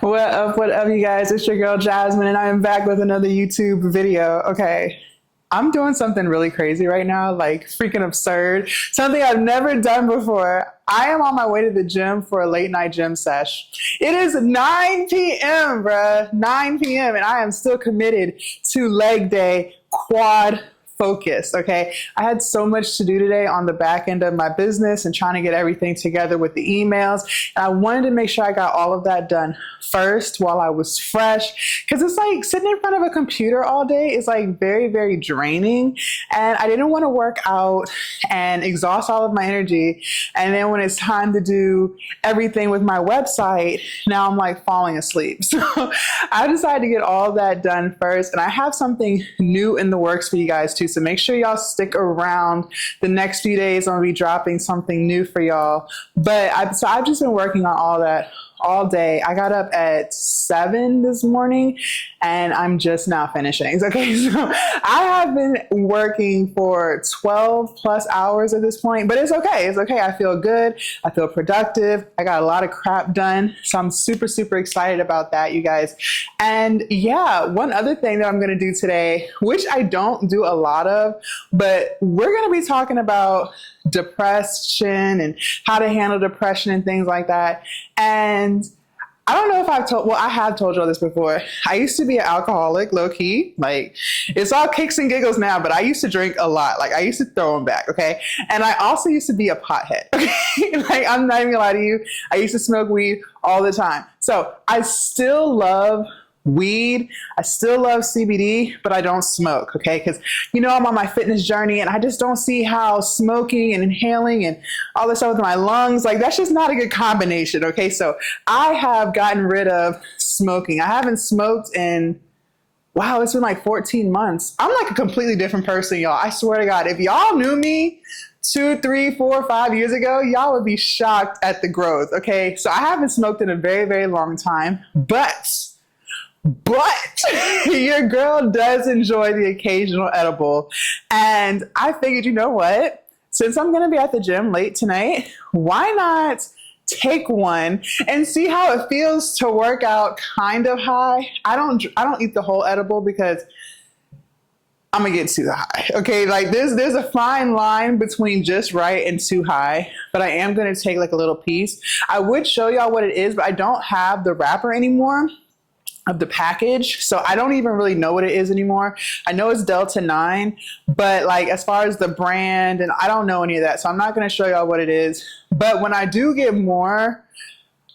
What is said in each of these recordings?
What up, you guys? It's your girl Jasmine, and I am back with another YouTube video. Okay, I'm doing something really crazy right now, like freaking absurd, something I've never done before. I am on my way to the gym for a late night gym sesh. It is 9 p.m., bruh, 9 p.m., and I am still committed to leg day quad focused. Okay, I had so much to do today on the back end of my business and trying to get everything together with the emails, and I wanted to make sure I got all of that done first while I was fresh, because it's like sitting in front of a computer all day is like very draining, and I didn't want to work out and exhaust all of my energy, and then when it's time to do everything with my website, now I'm like falling asleep. So I decided to get all that done first, and I have something new in the works for you guys too. So make sure y'all stick around the next few days. I'm gonna be dropping something new for y'all. But I've just been working on all that all day. I got up at 7 this morning and I'm just now finishing. Okay, so I have been working for 12 plus hours at this point, but it's okay. It's okay. I feel good. I feel productive. I got a lot of crap done. So I'm super excited about that, you guys. And yeah, one other thing that I'm going to do today, which I don't do a lot of, but we're going to be talking about depression and how to handle depression and things like that. And I don't know if I have told y'all this before. I used to be an alcoholic, low key. Like, it's all kicks and giggles now, but I used to drink a lot. Like, I used to throw them back, okay? And I also used to be a pothead, okay? Like, I'm not even gonna lie to you. I used to smoke weed all the time. So I still love weed. I still love CBD, but I don't smoke, okay? Because, you know, I'm on my fitness journey and I just don't see how smoking and inhaling and all this stuff with my lungs, like that's just not a good combination, okay? So I have gotten rid of smoking. I haven't smoked in, wow, it's been like 14 months. I'm like a completely different person, y'all. I swear to God, if y'all knew me 2, 3, 4, 5 years ago, y'all would be shocked at the growth, okay? So I haven't smoked in a very long time, but your girl does enjoy the occasional edible. And I figured, you know what? Since I'm going to be at the gym late tonight, why not take one and see how it feels to work out kind of high? I don't eat the whole edible because I'm going to get too high. Okay, like there's a fine line between just right and too high, but I am going to take like a little piece. I would show y'all what it is, but I don't have the wrapper anymore of the package, so I don't even really know what it is anymore. I know it's Delta 9, but like as far as the brand, and I don't know any of that, so I'm not going to show y'all what it is. But when I do get more,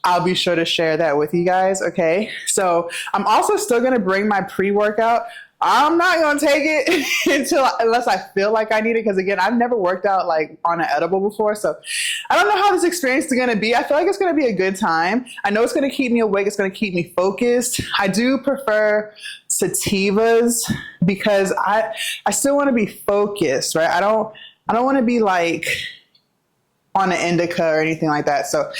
I'll be sure to share that with you guys, okay? So I'm also still going to bring my pre-workout. I'm not going to take it unless I feel like I need it, because again, I've never worked out like on an edible before, so I don't know how this experience is going to be. I feel like it's going to be a good time. I know it's going to keep me awake. It's going to keep me focused. I do prefer sativas because I still want to be focused, right? I don't want to be like on an indica or anything like that. So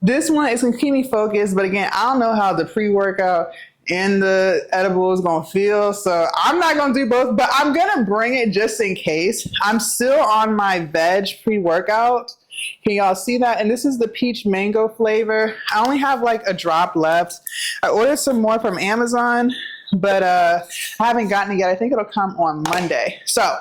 this one is going to keep me focused, but again, I don't know how the pre-workout and the edible is gonna feel, so I'm not gonna do both, but I'm gonna bring it just in case. I'm still on my veg pre-workout. Can y'all see that? And this is the peach mango flavor. I only have like a drop left. I ordered some more from Amazon, but I haven't gotten it yet. I think it'll come on Monday. So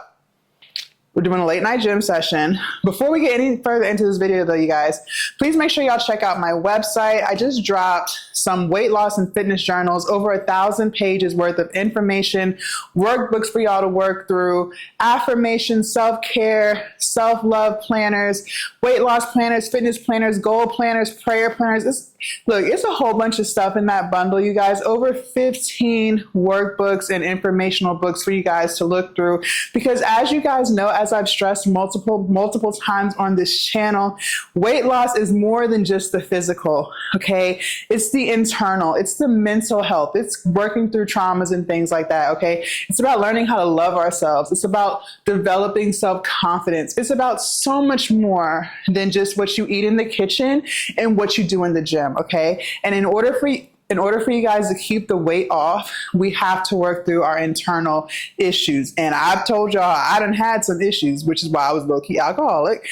we're doing a late night gym session. Before we get any further into this video though, you guys, please make sure y'all check out my website. I just dropped some weight loss and fitness journals, over 1,000 pages worth of information, workbooks for y'all to work through, affirmations, self-care, self-love planners, weight loss planners, fitness planners, goal planners, prayer planners. Look, it's a whole bunch of stuff in that bundle, you guys. Over 15 workbooks and informational books for you guys to look through. Because as you guys know, as I've stressed multiple times on this channel, weight loss is more than just the physical, okay? It's the internal, it's the mental health, it's working through traumas and things like that, okay? It's about learning how to love ourselves. It's about developing self-confidence. It's about so much more than just what you eat in the kitchen and what you do in the gym, okay? And in order for in order for you guys to keep the weight off, we have to work through our internal issues. And I've told y'all I done had some issues, which is why I was low-key alcoholic,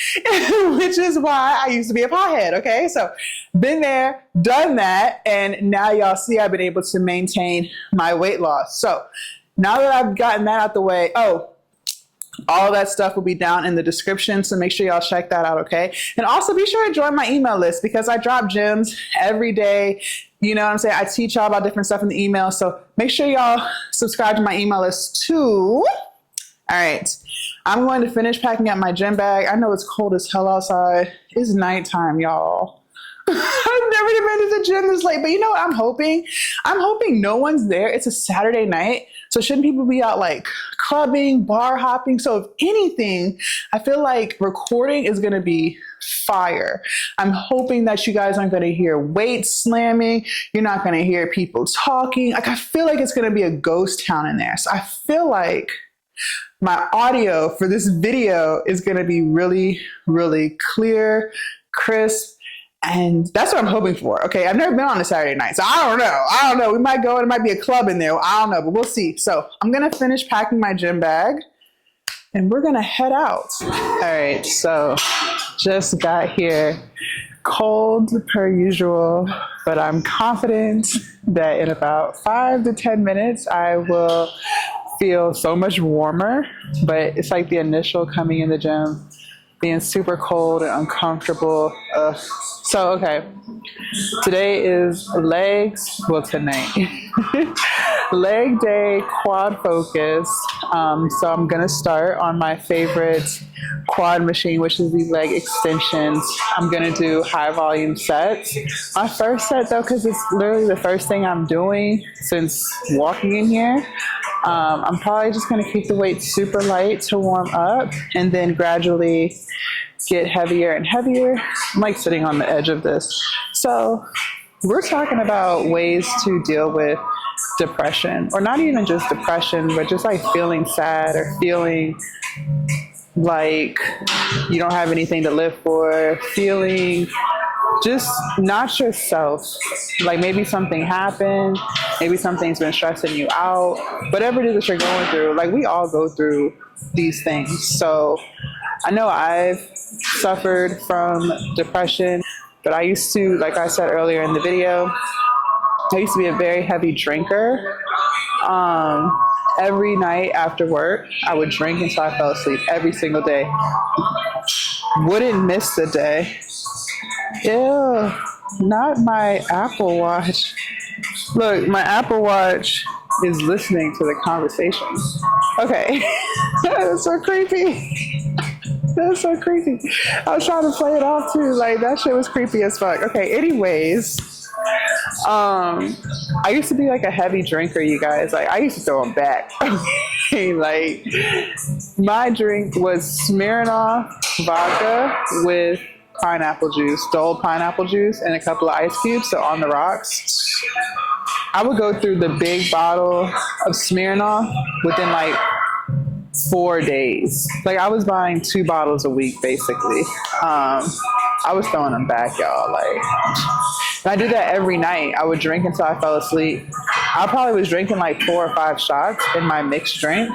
which is why I used to be a pothead, okay? So been there, done that, and now y'all see I've been able to maintain my weight loss. So now that I've gotten that out the way, all that stuff will be down in the description, so make sure y'all check that out, okay? And also be sure to join my email list because I drop gems every day. You know what I'm saying? I teach y'all about different stuff in the email, so make sure y'all subscribe to my email list too. All right, I'm going to finish packing up my gym bag. I know it's cold as hell outside. It's nighttime, y'all. I've never been to the gym this late, but you know what I'm hoping? I'm hoping no one's there. It's a Saturday night, so shouldn't people be out like clubbing, bar hopping? So if anything, I feel like recording is going to be fire. I'm hoping that you guys aren't going to hear weight slamming. You're not going to hear people talking. Like, I feel like it's going to be a ghost town in there. So I feel like my audio for this video is going to be really, really clear, crisp. And that's what I'm hoping for. Okay, I've never been on a Saturday night, so I don't know. We might go and it might be a club in there. I don't know, but we'll see. So I'm going to finish packing my gym bag and we're going to head out. All right, so just got here. Cold per usual, but I'm confident that in about 5 to 10 minutes, I will feel so much warmer. But it's like the initial coming in the gym, being super cold and uncomfortable. So, okay, today is legs, well, tonight, leg day, quad focus. So I'm gonna start on my favorite quad machine, which is these leg extensions. I'm gonna do high volume sets. My first set though, cause it's literally the first thing I'm doing since walking in here, I'm probably just gonna keep the weight super light to warm up and then gradually get heavier and heavier. I'm like sitting on the edge of this. So we're talking about ways to deal with depression, or not even just depression, but just like feeling sad or feeling like you don't have anything to live for, feeling just not yourself. Like maybe something happened, maybe something's been stressing you out, whatever it is that you're going through. Like we all go through these things. So I know I've suffered from depression, but I used to, like I said earlier in the video, I used to be a very heavy drinker. Every night after work, I would drink until I fell asleep every single day. Wouldn't miss the day. Ew, not my Apple Watch. Look, my Apple Watch is listening to the conversation. Okay, that's so creepy. That's so creepy. I was trying to play it off too. Like that shit was creepy as fuck. Okay, anyways. I used to be like a heavy drinker, you guys. Like I used to throw them back. Like my drink was Smirnoff vodka with pineapple juice, dull pineapple juice, and a couple of ice cubes. So on the rocks. I would go through the big bottle of Smirnoff within like 4 days. Like I was buying 2 bottles a week basically. I was throwing them back, y'all. Like, and I did that every night. I would drink until I fell asleep. I probably was drinking like 4 or 5 shots in my mixed drink.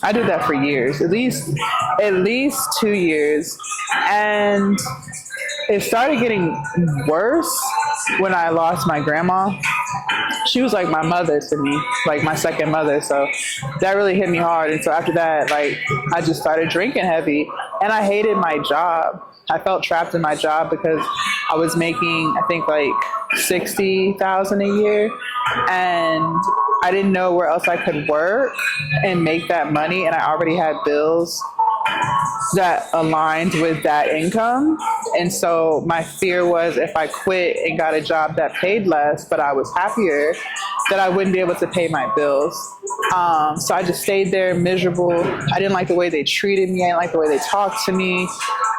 I did that for years, at least 2 years. And it started getting worse when I lost my grandma. She was like my mother to me, like my second mother. So that really hit me hard. And so after that, like I just started drinking heavy and I hated my job. I felt trapped in my job because I was making, I think like $60,000 a year, and I didn't know where else I could work and make that money. And I already had bills that aligned with that income. And so my fear was if I quit and got a job that paid less, but I was happier, that I wouldn't be able to pay my bills. So I just stayed there miserable. I didn't like the way they treated me. I didn't like the way they talked to me.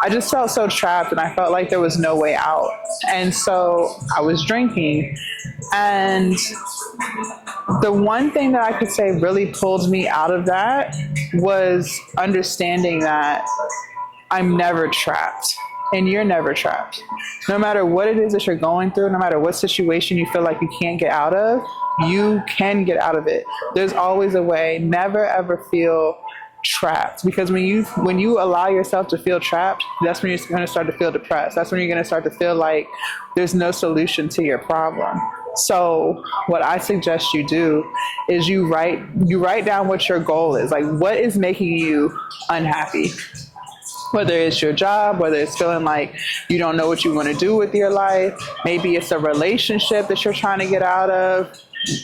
I just felt so trapped and I felt like there was no way out. And so I was drinking. And the one thing that I could say really pulled me out of that was understanding that I'm never trapped. and you're never trapped. No matter what it is that you're going through, no matter what situation you feel like you can't get out of, you can get out of it. There's always a way. Never ever feel trapped, because when you allow yourself to feel trapped, that's when you're going to start to feel depressed. That's when you're going to start to feel like there's no solution to your problem. So what I suggest you do is you write down what your goal is. Like, what is making you unhappy? Whether it's your job, whether it's feeling like you don't know what you want to do with your life, maybe it's a relationship that you're trying to get out of,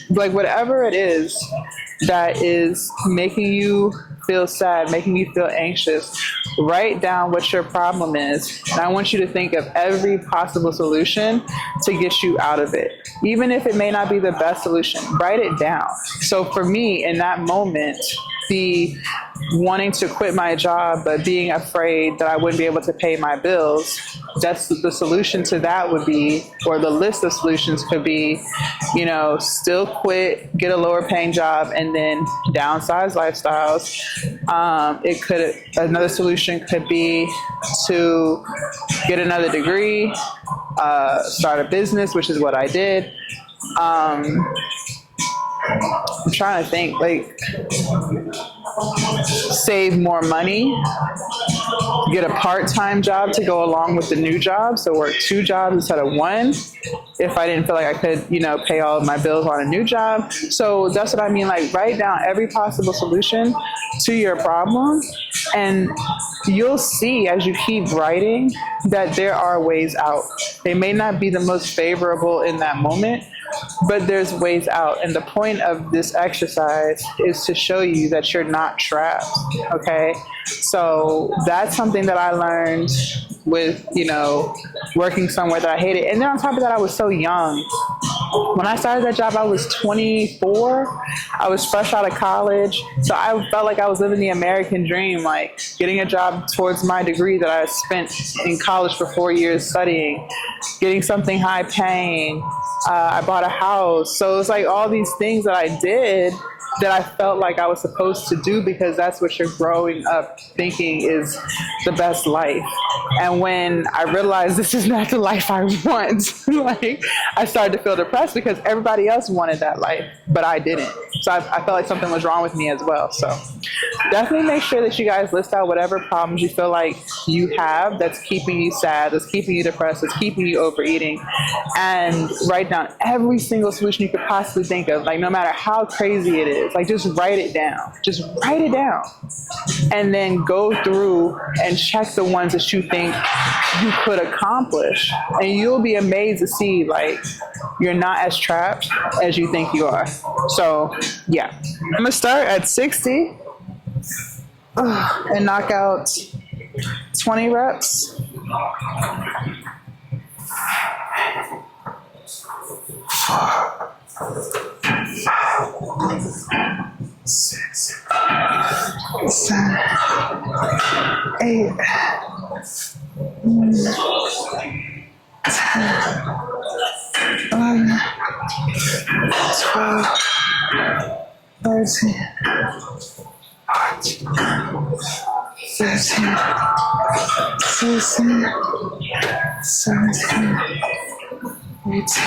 like whatever it is that is making you feel sad, making you feel anxious, write down what your problem is. And I want you to think of every possible solution to get you out of it. Even if it may not be the best solution, write it down. So for me, in that moment, the wanting to quit my job, but being afraid that I wouldn't be able to pay my bills, that's the solution to that would be, or the list of solutions could be, still quit, get a lower paying job, and then downsize lifestyles. Another solution could be to get another degree, start a business, which is what I did. I'm trying to think, save more money, get a part-time job to go along with the new job, so work 2 jobs instead of 1 if I didn't feel like I could, pay all of my bills on a new job. So that's what I mean, write down every possible solution to your problem, and you'll see as you keep writing that there are ways out. They may not be the most favorable in that moment, but there's ways out. And the point of this exercise is to show you that you're not trapped, okay? So that's something that I learned with, working somewhere that I hated. And then on top of that, I was so young. When I started that job, I was 24. I was fresh out of college. So I felt like I was living the American dream, getting a job towards my degree that I spent in college for 4 years studying, getting something high paying. I bought a house. So it was all these things that I did that I felt like I was supposed to do, because that's what you're growing up thinking is the best life. And when I realized this is not the life I want, I started to feel depressed because everybody else wanted that life, but I didn't. So I felt like something was wrong with me as well. So definitely make sure that you guys list out whatever problems you feel like you have that's keeping you sad, that's keeping you depressed, that's keeping you overeating, and write down every single solution you could possibly think of, no matter how crazy it is. Just write it down. Just write it down. And then go through and check the ones that you think you could accomplish. And you'll be amazed to see, you're not as trapped as you think you are. So, yeah. I'm going to start at 60 and knock out 20 reps. 6, 7, 8, 9, 10, 11, 12, 13, 14, 15, 16, 17, 18.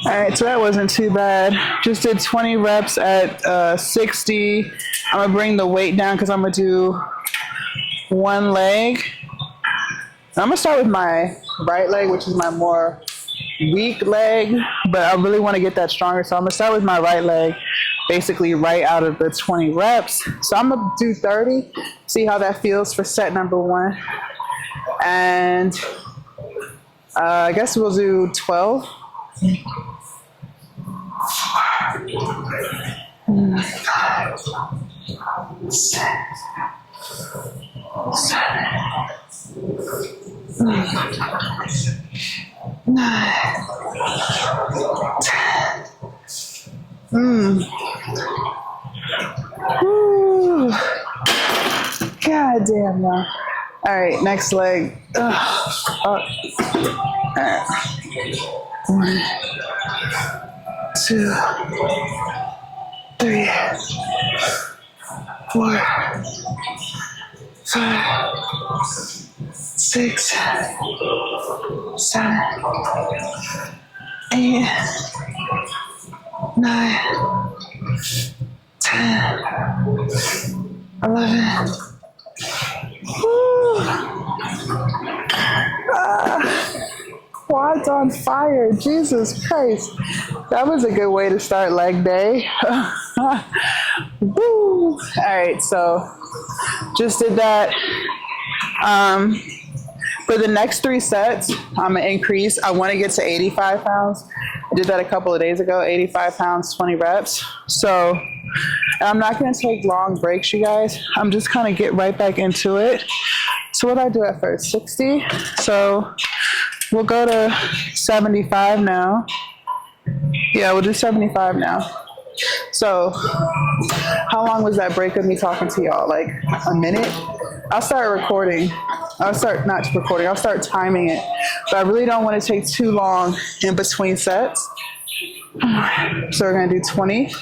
All right, so that wasn't too bad. Just did 20 reps at 60. I'm gonna bring the weight down because I'm gonna do one leg. I'm gonna start with my right leg, which is my more weak leg, but I really want to get that stronger. So I'm gonna start with my right leg, basically right out of the 20 reps. So I'm gonna do 30, see how that feels for set number 1. And I guess we'll do 12. 5, 6, 7, 9, 10. Woo. God damn, man. All right, next leg. Up. All right. 1, 2, 3, 4, 5, 6, 7, 8, 9, 10, 11. Woo. Quads on fire. Jesus Christ. That was a good way to start leg day. Woo. All right, so just did that. For the next 3 sets, I'm gonna increase. I wanna get to 85 pounds. I did that a couple of days ago, 85 pounds, 20 reps. So I'm not gonna take long breaks, you guys. I'm just gonna get right back into it. So what did I do at first? 60? So we'll go to 75 now. Yeah, we'll do 75 now. So how long was that break of me talking to y'all? Like a minute? I'll start recording. I'll start timing it. But I really don't want to take too long in between sets. So we're going to do 20.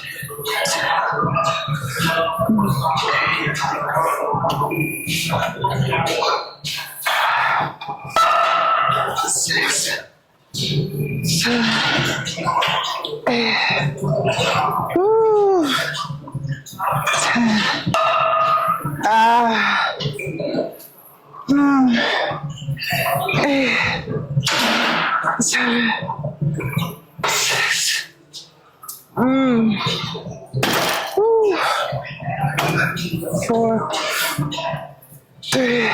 6, 7, 8, 10. 8, 7, 6. 4, 3,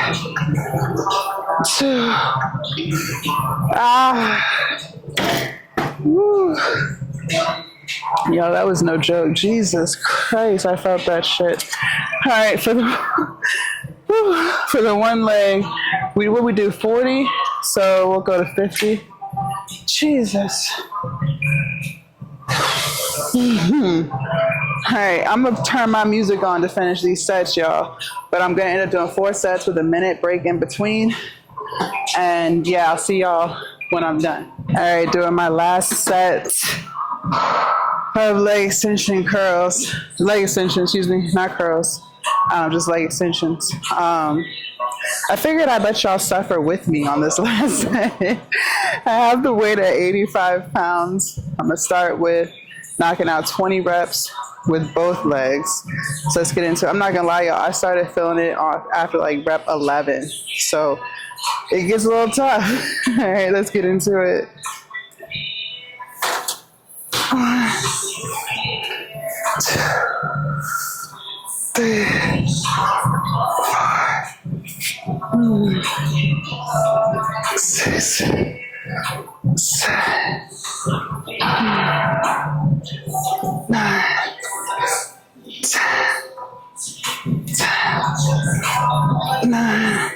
2. Yo, that was no joke. Jesus Christ, I felt that shit. All right, for the one leg, what we do 40, so we'll go to 50. Jesus. All right, I'm gonna turn my music on to finish these sets, y'all. But I'm gonna end up doing 4 sets with a minute break in between. And yeah, I'll see y'all when I'm done. All right, doing my last set of leg extension curls. Leg extension, excuse me, not curls. Just leg extensions. I figured I'd let y'all suffer with me on this last set. I have the weight at 85 pounds. I'm gonna start with knocking out 20 reps with both legs. So let's get into it. I'm not gonna lie, y'all, I started feeling it after like rep 11. So it gets a little tough. All right, let's get into it. 1, 2, 3, 4, 6, 7, 9, 10, 9,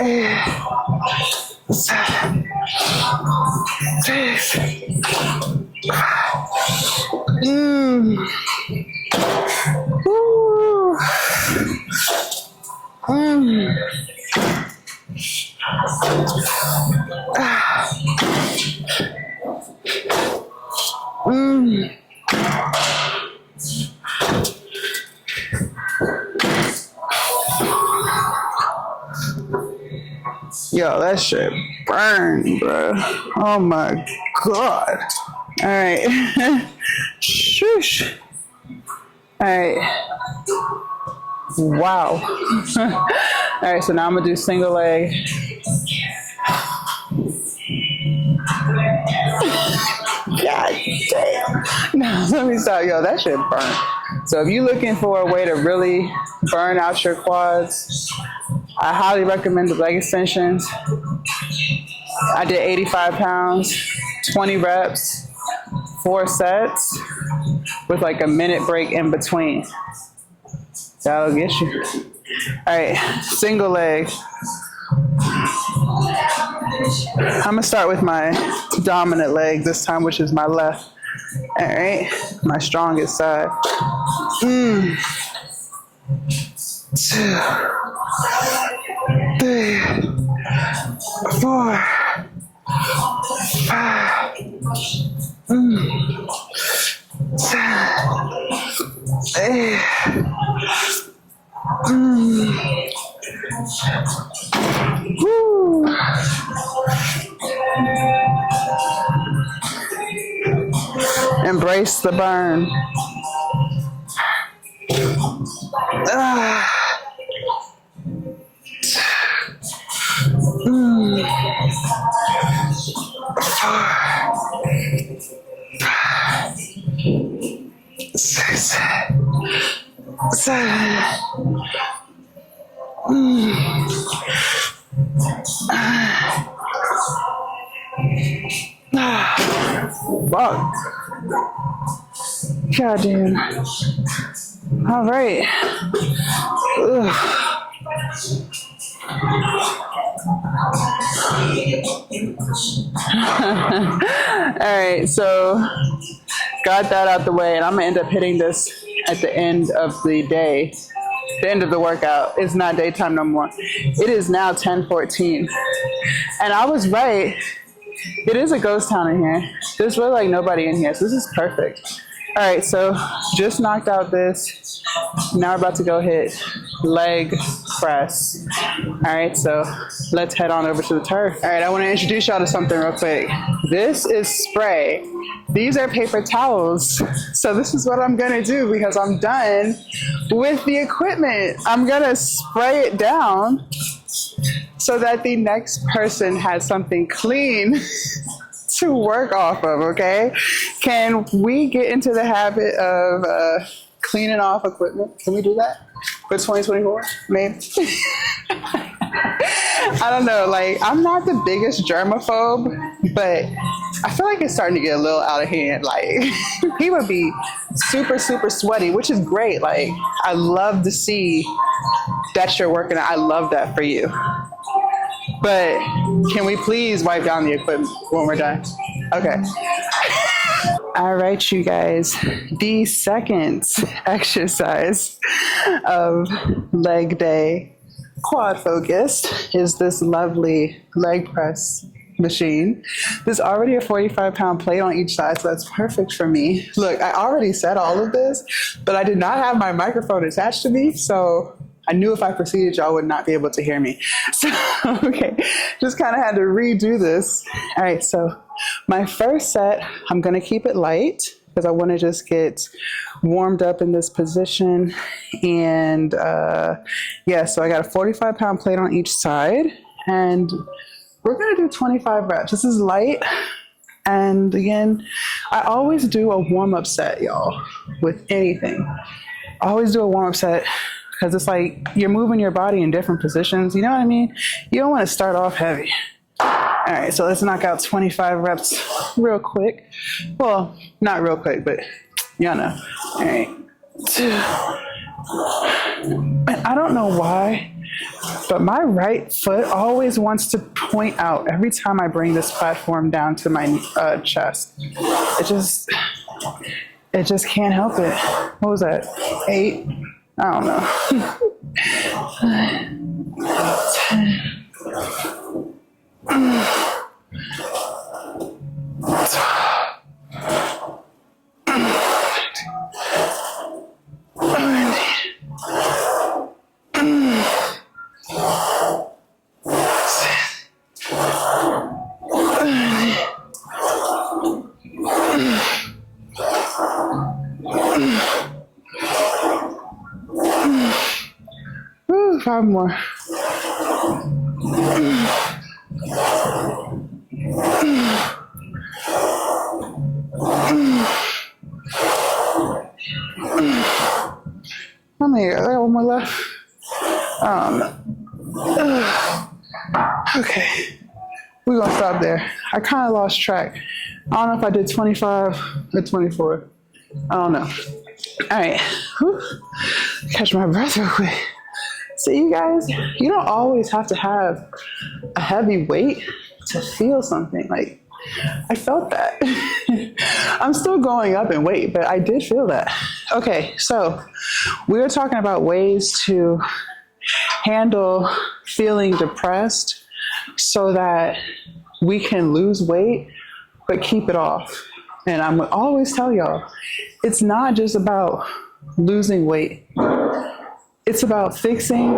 8, 7, 6, 5. Yo, that shit burned, bro. Oh my God. All right. Shush. All right. Wow. All right, so now I'm gonna do single leg. God damn. No, let me stop. Yo, that shit burned. So if you're looking for a way to really burn out your quads, I highly recommend the leg extensions. I did 85 pounds, 20 reps, 4 sets with like a minute break in between. That'll get you. All right, single leg. I'm gonna start with my dominant leg this time, which is my left. All right, my strongest side. 2, 3, 4, 5, 6, Woo. Embrace the burn. Six, seven. Fuck. God damn. All right. All right, so got that out the way, and I'm gonna end up hitting this at the end of the day, the end of the workout. It's not daytime no more. It is now 10:14, and I was right. It is a ghost town in here. There's really like nobody in here, so this is perfect. All right, so just knocked out this. Now we're about to go hit leg press. All right, so let's head on over to the turf. All right, I want to introduce y'all to something real quick. This is spray. These are paper towels. So this is what I'm gonna do because I'm done with the equipment. I'm gonna spray it down so that the next person has something clean to work off of, okay? Can we get into the habit of cleaning off equipment? Can we do that for 2024? Maybe. I don't know, like, I'm not the biggest germaphobe, but I feel like it's starting to get a little out of hand. Like, he would be super, super sweaty, which is great. Like, I love to see that you're working out. I love that for you. But can we please wipe down the equipment when we're done? Okay. All right, you guys. The second exercise of leg day, quad focused, is this lovely leg press machine. There's already a 45-pound plate on each side, so that's perfect for me. Look, I already said all of this, but I did not have my microphone attached to me, so I knew if I proceeded, y'all would not be able to hear me. So, okay, just kind of had to redo this. All right, so my first set, I'm gonna keep it light because I wanna just get warmed up in this position. And yeah, so I got a 45-pound plate on each side, and we're gonna do 25 reps. This is light. And again, I always do a warm-up set, y'all, with anything. I always do a warm-up set because it's like you're moving your body in different positions. You know what I mean? You don't want to start off heavy. All right, so let's knock out 25 reps real quick. Well, not real quick, but y'all know. All right. And I don't know why, but my right foot always wants to point out every time I bring this platform down to my chest. It just can't help it. What was that? 8? I don't know. 5 more. How many? I got one more left. Okay, we're gonna stop there. I kind of lost track. I don't know if I did 25 or 24. I don't know. All right, whew. Catch my breath real quick. So you guys, you don't always have to have a heavy weight to feel something. Like, I felt that. I'm still going up in weight, but I did feel that. Okay, so we were talking about ways to handle feeling depressed so that we can lose weight, but keep it off. And I'm gonna always tell y'all, it's not just about losing weight. It's about fixing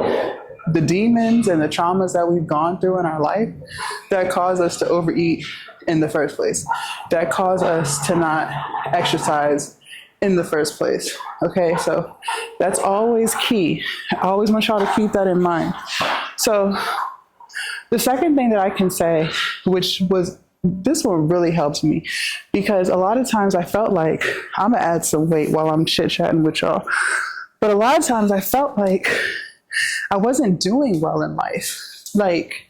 the demons and the traumas that we've gone through in our life that cause us to overeat in the first place, that cause us to not exercise in the first place. Okay, so that's always key. I always want y'all to keep that in mind. So the second thing that I can say, this one really helps me, because a lot of times I felt like, I'm gonna add some weight while I'm chit chatting with y'all, but a lot of times I felt like I wasn't doing well in life. Like,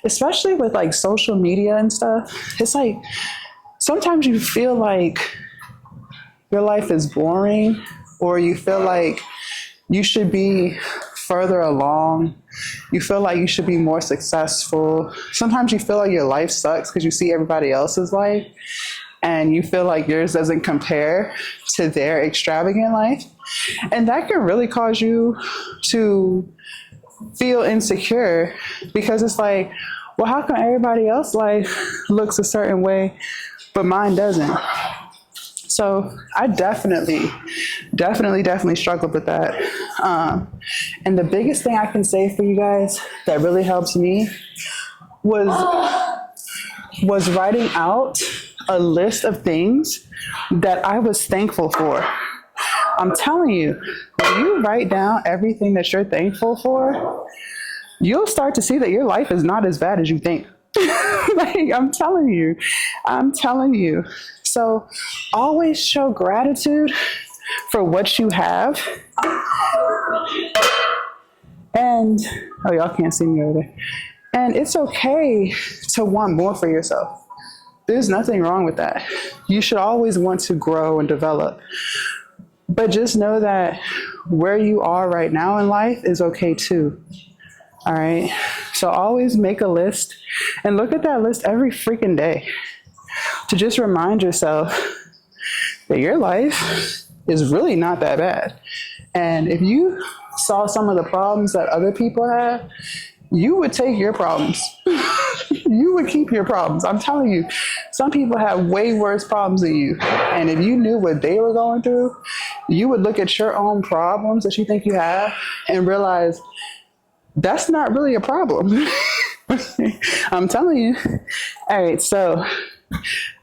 especially with like social media and stuff, it's like, sometimes you feel like your life is boring, or you feel like you should be further along. You feel like you should be more successful. Sometimes you feel like your life sucks because you see everybody else's life and you feel like yours doesn't compare to their extravagant life. And that can really cause you to feel insecure, because it's like, well, how come everybody else's life looks a certain way, but mine doesn't? So I definitely struggled with that. And the biggest thing I can say for you guys that really helps me was writing out a list of things that I was thankful for. I'm telling you, when you write down everything that you're thankful for, you'll start to see that your life is not as bad as you think. Like, I'm telling you. So always show gratitude for what you have. And, oh, y'all can't see me over there. And it's okay to want more for yourself. There's nothing wrong with that. You should always want to grow and develop. But just know that where you are right now in life is okay too. All right? So always make a list and look at that list every freaking day to just remind yourself that your life is really not that bad. And if you saw some of the problems that other people have, you would take your problems. You would keep your problems. I'm telling you, some people have way worse problems than you. And if you knew what they were going through, you would look at your own problems that you think you have and realize that's not really a problem. I'm telling you. All right, so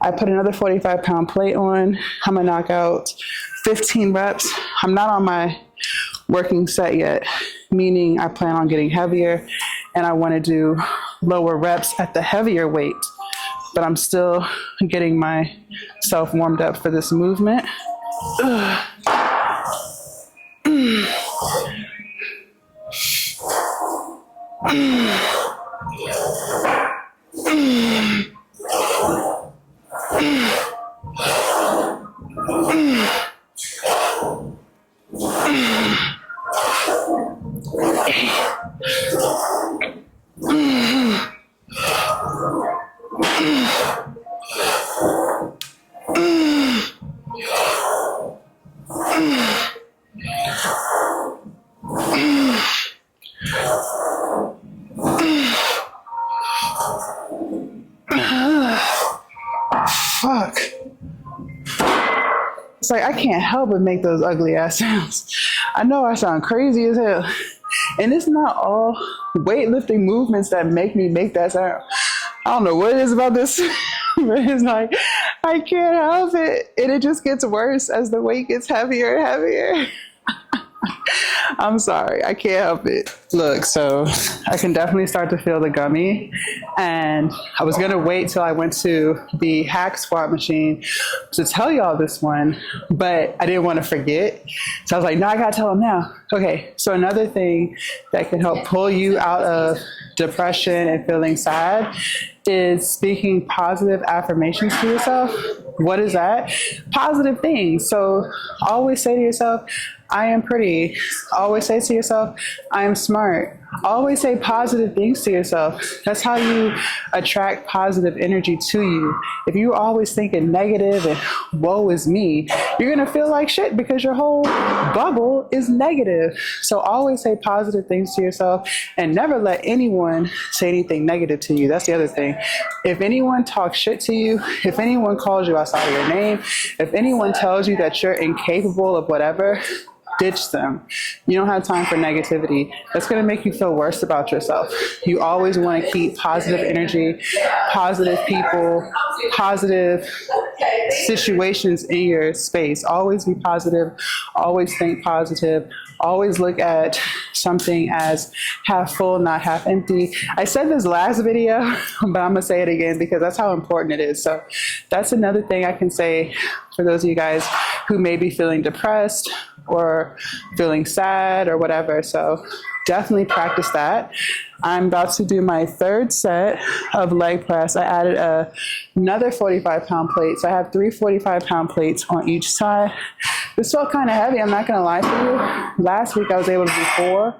I put another 45-pound plate on. I'm gonna knock out 15 reps. I'm not on my working set yet, meaning I plan on getting heavier and I want to do lower reps at the heavier weight, but I'm still getting myself warmed up for this movement. Fuck. It's like I can't help but make those ugly ass sounds. I know I sound crazy as hell. And it's not all weightlifting movements that make me make that sound. I don't know what it is about this, but it's like, I can't help it. And it just gets worse as the weight gets heavier and heavier. I'm sorry, I can't help it. Look, so I can definitely start to feel the gummy. And I was gonna wait till I went to the hack squat machine to tell y'all this one, but I didn't want to forget. So I was like, no, I gotta tell them now. Okay, so another thing that can help pull you out of depression and feeling sad is speaking positive affirmations to yourself. What is that? Positive things. So always say to yourself, I am pretty. Always say to yourself, I am smart. Always say positive things to yourself. That's how you attract positive energy to you. If you're always thinking negative and woe is me, you're going to feel like shit because your whole bubble is negative. So always say positive things to yourself and never let anyone say anything negative to you. That's the other thing. If anyone talks shit to you, if anyone calls you outside of your name, if anyone tells you that you're incapable of whatever, ditch them. You don't have time for negativity. That's going to make you feel worse about yourself. You always want to keep positive energy, positive people, positive situations in your space. Always be positive. Always think positive. Always look at something as half full, not half empty. I said this last video, but I'm gonna say it again because that's how important it is. So that's another thing I can say for those of you guys who may be feeling depressed or feeling sad or whatever. So definitely practice that. I'm about to do my third set of leg press. I added another 45-pound plate. So I have 3 45-pound plates on each side. This felt kind of heavy, I'm not gonna lie to you. Last week I was able to do 4,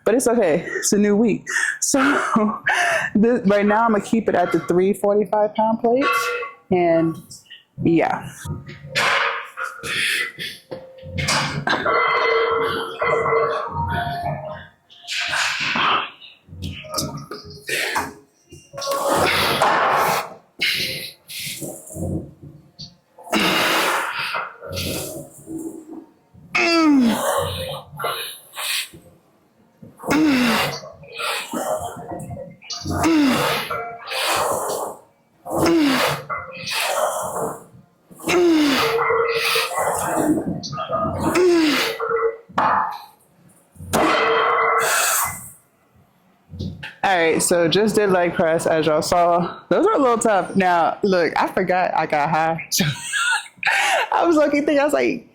but it's okay, it's a new week. So right now I'm gonna keep it at the 3 45-pound plates, and yeah. All right, so just did leg press, as y'all saw. Those are a little tough. Now, look, I forgot I got high. I was looking thinking, I was like,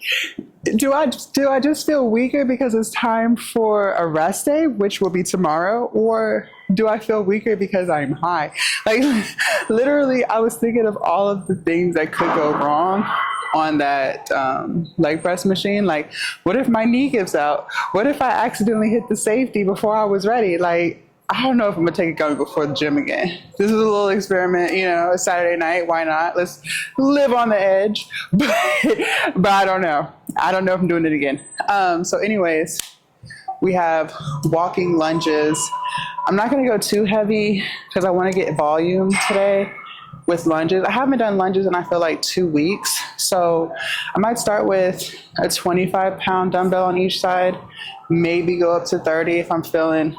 do I just feel weaker because it's time for a rest day, which will be tomorrow, or do I feel weaker because I'm high? Like, literally, I was thinking of all of the things that could go wrong on that leg press machine. Like, what if my knee gives out? What if I accidentally hit the safety before I was ready? Like, I don't know if I'm gonna take it going before the gym again. This is a little experiment, you know, it's Saturday night, why not? Let's live on the edge. But I don't know. I don't know if I'm doing it again. So anyways, we have walking lunges. I'm not gonna go too heavy because I wanna get volume today with lunges. I haven't done lunges in I feel like 2 weeks. So I might start with a 25-pound dumbbell on each side, maybe go up to 30 if I'm feeling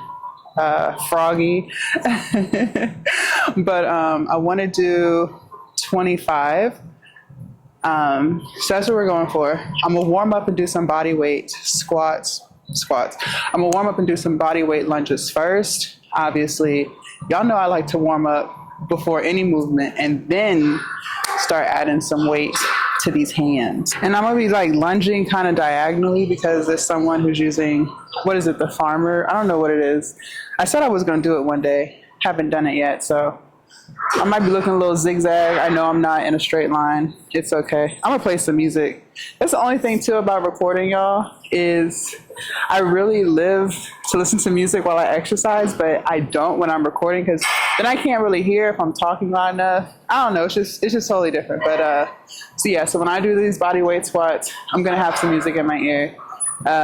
froggy. But I want to do 25. So that's what we're going for. I'm gonna warm up and do some body weight squats. I'm gonna warm up and do some body weight lunges first. Obviously, y'all know I like to warm up before any movement and then start adding some weight to these hands. And I'm gonna be like lunging kind of diagonally because there's someone who's using, what is it, the farmer? I don't know what it is. I said I was gonna do it one day, haven't done it yet, so I might be looking a little zigzag. I know I'm not in a straight line. It's okay. I'm gonna play some music. That's the only thing too about recording, y'all, is I really live to listen to music while I exercise, but I don't when I'm recording because then I can't really hear if I'm talking loud enough. I don't know, it's just totally different. But so yeah, so when I do these body weight squats, I'm gonna have some music in my ear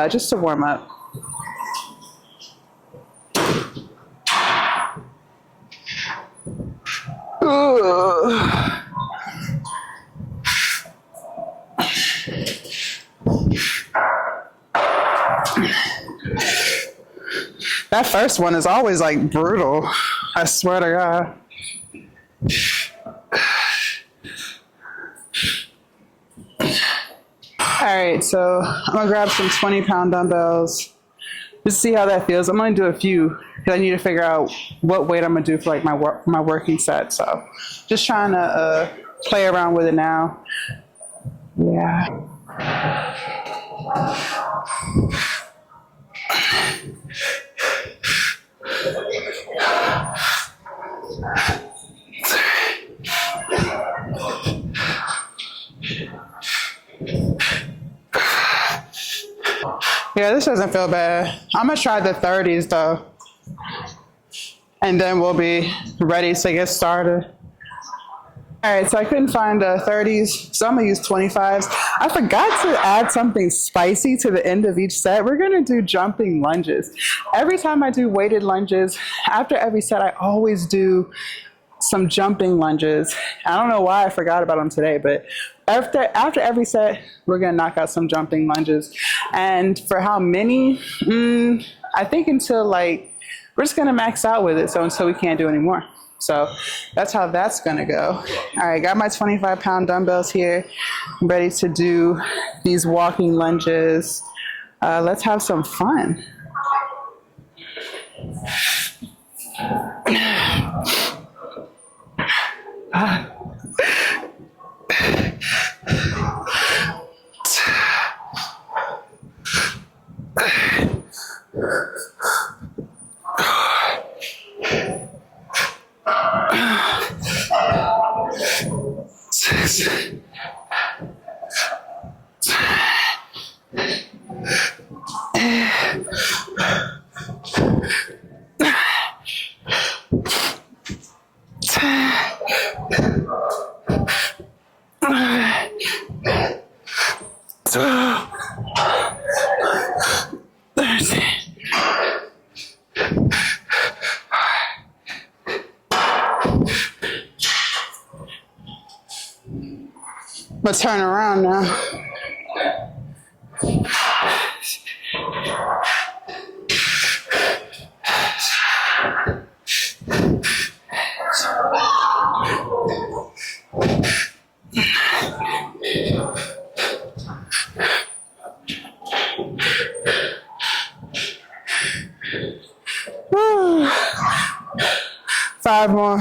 just to warm up. That first one is always like brutal. I swear to God. All right, so I'm gonna grab some 20-pound dumbbells. Just see how that feels. I'm gonna do a few because I need to figure out what weight I'm gonna do for like my working set. So just trying to play around with it now. Yeah. Yeah, this doesn't feel bad. I'm gonna try the 30s though. And then we'll be ready to get started. All right, so I couldn't find 30s, so I'm gonna use 25s. I forgot to add something spicy to the end of each set. We're gonna do jumping lunges. Every time I do weighted lunges, after every set, I always do some jumping lunges. I don't know why I forgot about them today, but after every set, we're gonna knock out some jumping lunges. And for how many? I think until like, we're just gonna max out with it. So until we can't do anymore. So that's how that's gonna go. All right, got my 25-pound dumbbells here. I'm ready to do these walking lunges. Let's have some fun. Let's turn around now. Woo. 5 more.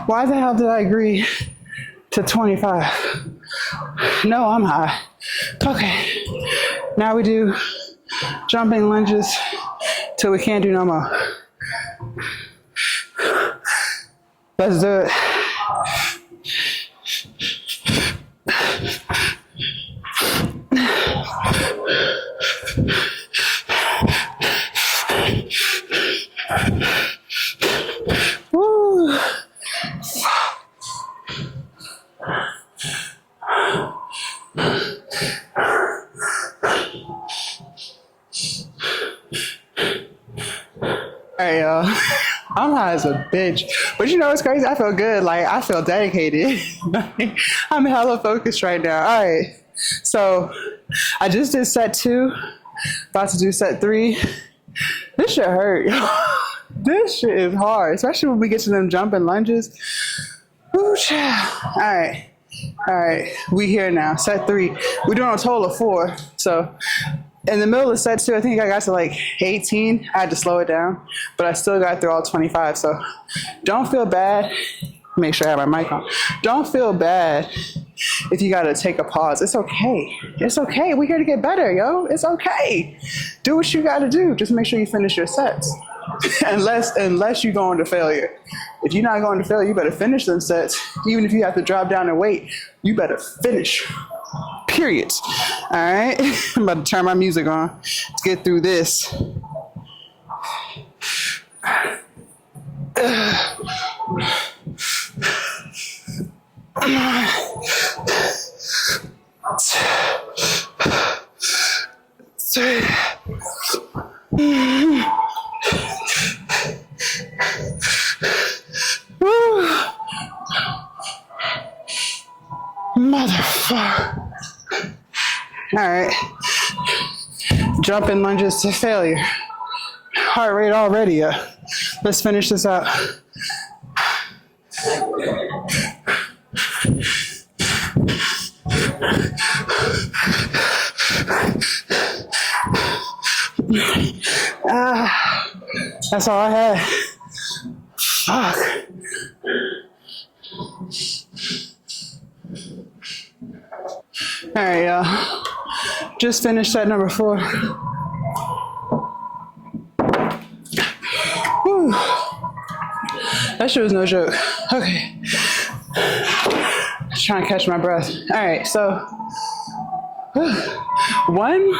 Why the hell did I agree to 25? No, I'm high. Okay, now we do jumping lunges till we can't do no more. Let's do it. Woo. Hey, I'm high as a bitch. But you know what's crazy? I feel good. Like, I feel dedicated. I'm hella focused right now. All right. So, I just did set 2. About to do set 3. This shit hurt. This shit is hard. Especially when we get to them jumping lunges. Ooh, child. All right. All right. We here now. Set 3. We're doing a total of 4. So, in the middle of set 2, I think I got to like 18. I had to slow it down, but I still got through all 25. So don't feel bad. Make sure I have my mic on. Don't feel bad if you got to take a pause. It's okay. It's okay. We're here to get better, yo. It's okay. Do what you got to do. Just make sure you finish your sets. unless you go into failure. If you're not going to failure, you better finish them sets. Even if you have to drop down in weight, you better finish. Period. All right, I'm about to turn my music on. Let's get through this. Motherfucker. All right, jumping lunges to failure. Heart rate already up. Let's finish this out. That's all I had. Fuck. All right, y'all. Just finished set number 4. Whew. That shit was no joke. Okay. Just trying to catch my breath. All right, so 1,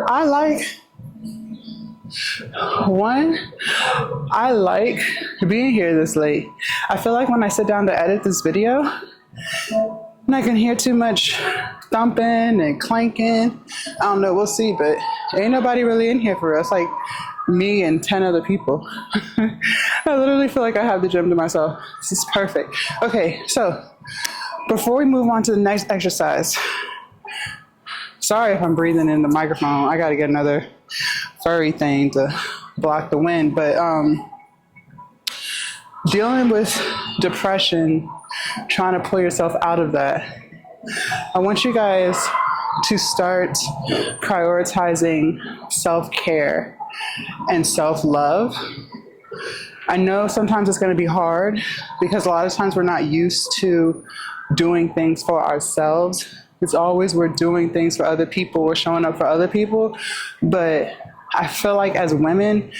I like One, I like being here this late. I feel like when I sit down to edit this video, and I can hear too much thumping and clanking. I don't know, we'll see, but ain't nobody really in here for us. Like me and 10 other people. I literally feel like I have the gym to myself. This is perfect. Okay, so before we move on to the next exercise, sorry if I'm breathing in the microphone. I gotta get another furry thing to block the wind, but dealing with depression, trying to pull yourself out of that, I want you guys to start prioritizing self-care and self-love. I know sometimes it's going to be hard because a lot of times we're not used to doing things for ourselves. It's always we're doing things for other people, we're showing up for other people. But I feel like as women,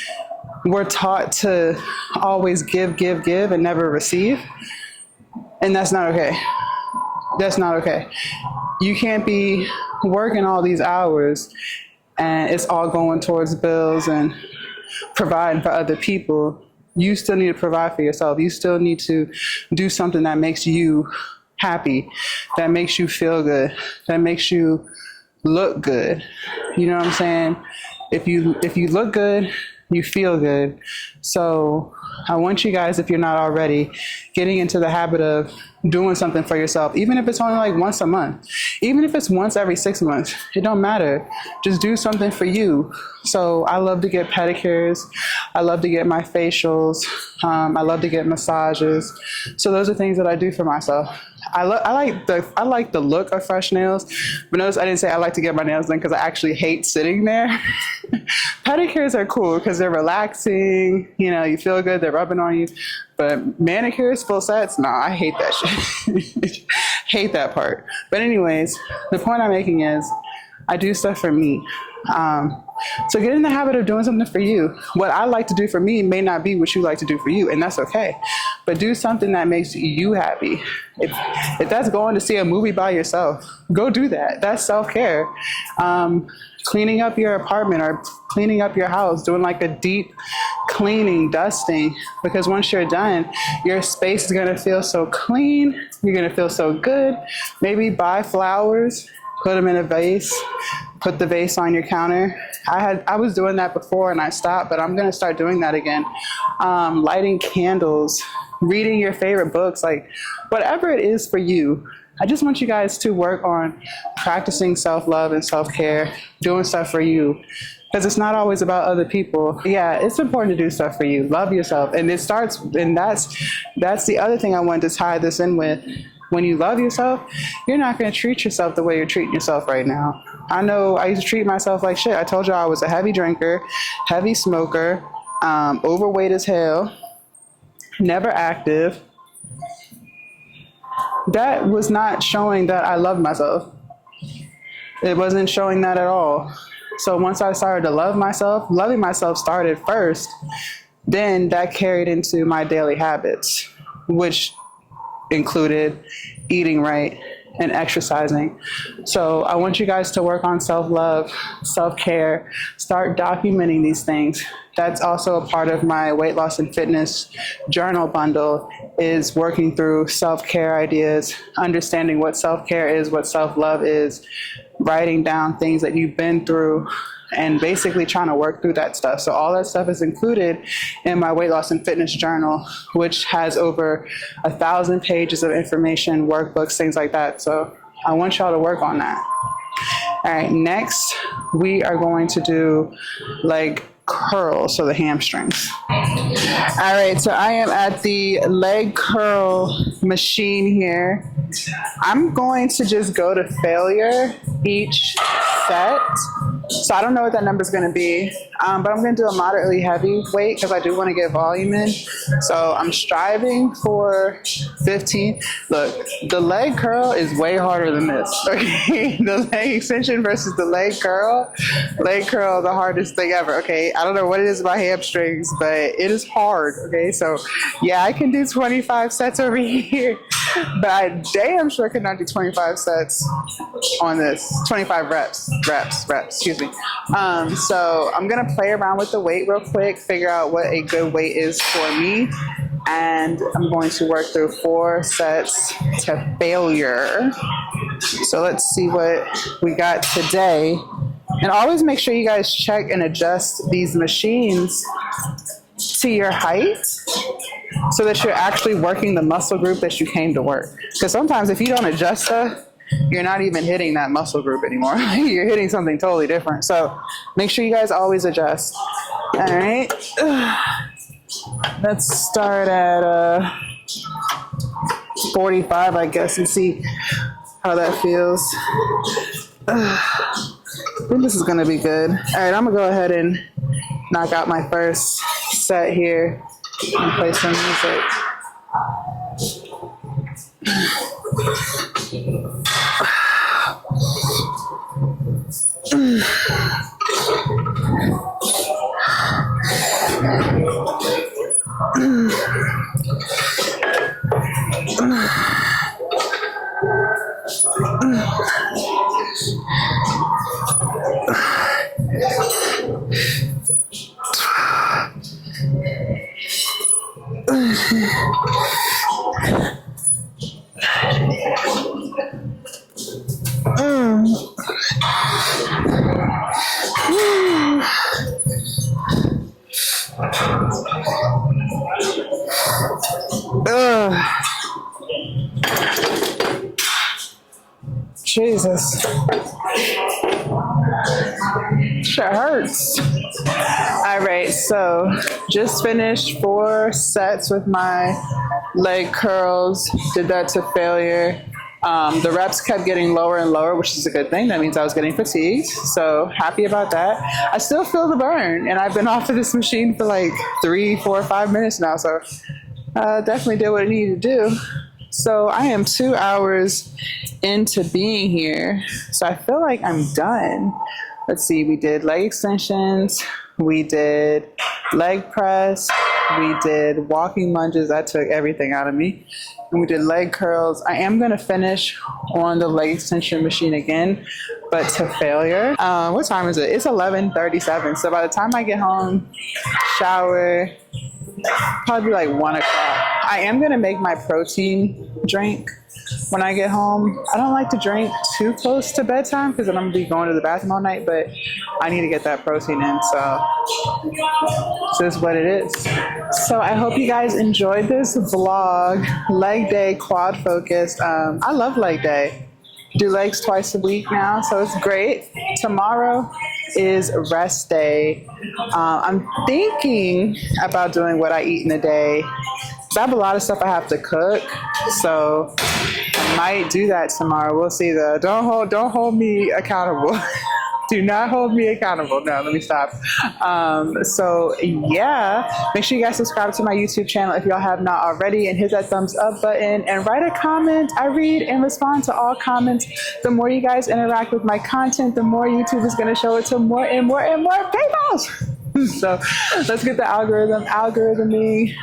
we're taught to always give, and never receive. And that's not okay. That's not okay. You can't be working all these hours and it's all going towards bills and providing for other people. You still need to provide for yourself. You still need to do something that makes you happy, that makes you feel good, that makes you look good. You know what I'm saying? If you look good, you feel good. So I want you guys, if you're not already, getting into the habit of doing something for yourself, even if it's only like once a month, even if it's once every 6 months, it don't matter. Just do something for you. So I love to get pedicures. I love to get my facials. I love to get massages. So those are things that I do for myself. I like the look of fresh nails, but notice I didn't say I like to get my nails done because I actually hate sitting there. Pedicures are cool because they're relaxing. You know, you feel good. They're rubbing on you. But manicures, full sets, nah, I hate that shit. Hate that part. But anyways, the point I'm making is I do stuff for me. So get in the habit of doing something for you. What I like to do for me may not be what you like to do for you, and that's okay. But do something that makes you happy. If that's going to see a movie by yourself, go do that. That's self-care. Cleaning up your apartment or cleaning up your house, doing like a deep cleaning, dusting, because once you're done, your space is gonna feel so clean, you're gonna feel so good. Maybe buy flowers, put them in a vase, put the vase on your counter. I was doing that before and I stopped, but I'm gonna start doing that again. Lighting candles, reading your favorite books, like whatever it is for you. I just want you guys to work on practicing self-love and self-care, doing stuff for you, because it's not always about other people. Yeah, it's important to do stuff for you. Love yourself. And it starts, and that's the other thing I wanted to tie this in with. When you love yourself, you're not going to treat yourself the way you're treating yourself right now. I know I used to treat myself like shit. I told you I was a heavy drinker, heavy smoker, overweight as hell, never active. That was not showing that I loved myself. It wasn't showing that at all. So once I started to love myself, loving myself started first, then that carried into my daily habits, which included eating right and exercising. So I want you guys to work on self-love, self-care, start documenting these things. That's also a part of my weight loss and fitness journal bundle, is working through self-care ideas, understanding what self-care is, what self-love is, writing down things that you've been through, and basically trying to work through that stuff. So all that stuff is included in my weight loss and fitness journal, which has over 1,000 pages of information, workbooks, things like that. So I want y'all to work on that. All right, next we are going to do leg curls, so the hamstrings. All right, so I am at the leg curl machine here. I'm going to just go to failure each set. So I don't know what that number is going to be, but I'm going to do a moderately heavy weight because I do want to get volume in. So I'm striving for 15. Look, the leg curl is way harder than this. Okay, the leg extension versus the leg curl. Leg curl, the hardest thing ever. Okay, I don't know what it is about hamstrings, but it is hard. Okay, so yeah, I can do 25 sets over here. But I damn sure could not do 25 sets on this. 25 reps, excuse me. So I'm gonna play around with the weight real quick, figure out what a good weight is for me. And I'm going to work through 4 sets to failure. So let's see what we got today. And always make sure you guys check and adjust these machines to your height so that you're actually working the muscle group that you came to work. Because sometimes if you don't adjust stuff, you're not even hitting that muscle group anymore. You're hitting something totally different. So make sure you guys always adjust. All right. Let's start at 45, I guess, and see how that feels. I think this is gonna be good. All right, I'm gonna go ahead and knock out my first set here and play some music. Jesus. Shit hurts. All right, so just finished 4 sets with my leg curls. Did that to failure. The reps kept getting lower and lower, which is a good thing. That means I was getting fatigued. So happy about that. I still feel the burn, and I've been off of this machine for like 3, 4, 5 minutes now. So definitely did what I needed to do. So I am 2 hours into being here. So I feel like I'm done. Let's see, we did leg extensions, we did leg press, we did walking lunges. That took everything out of me. And we did leg curls. I am gonna finish on the leg extension machine again, but to failure. What time is it? It's 11:37. So by the time I get home, shower, probably like 1 o'clock. I am gonna make my protein drink when I get home. I don't like to drink too close to bedtime because then I'm gonna be going to the bathroom all night, but I need to get that protein in, so this is what it is. So I hope you guys enjoyed this vlog. Leg day, quad focused. I love leg day. Do legs twice a week now, so it's great. Tomorrow is rest day. I'm thinking about doing what I eat in a day. I have a lot of stuff I have to cook, so I might do that tomorrow. We'll see though. Don't hold me accountable. Do not hold me accountable. No, let me stop. So yeah, make sure you guys subscribe to my YouTube channel if y'all have not already, and hit that thumbs up button and write a comment. I read and respond to all comments. The more you guys interact with my content, the more YouTube is going to show it to more and more and more people. So let's get the algorithming.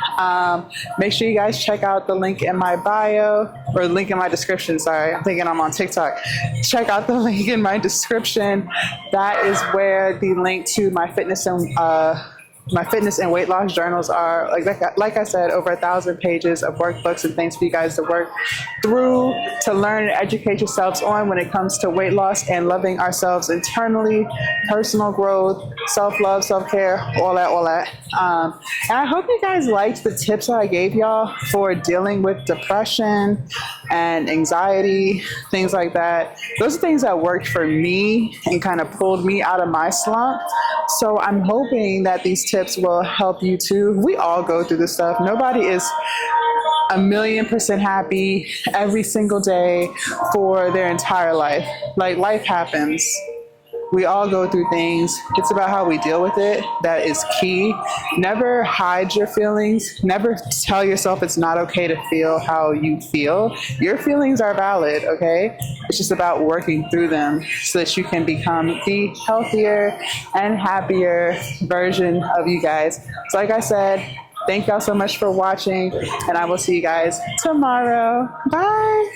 Make sure you guys check out the link in my bio, or link in my description. Sorry, I'm thinking I'm on TikTok. Check out the link in my description. That is where the link to my fitness and weight loss journals are. Like I said, over 1,000 pages of workbooks and things for you guys to work through, to learn and educate yourselves on when it comes to weight loss and loving ourselves internally, personal growth, self-love, self-care, all that. And I hope you guys liked the tips that I gave y'all for dealing with depression and anxiety, things like that. Those are things that worked for me and kind of pulled me out of my slump. So I'm hoping that these tips will help you too. We all go through this stuff. Nobody is 1,000,000% happy every single day for their entire life. Like, life happens. We all go through things. It's about how we deal with it. That is key. Never hide your feelings. Never tell yourself it's not okay to feel how you feel. Your feelings are valid, okay? It's just about working through them so that you can become the healthier and happier version of you guys. So like I said, Thank y'all so much for watching, and I will see you guys tomorrow. Bye.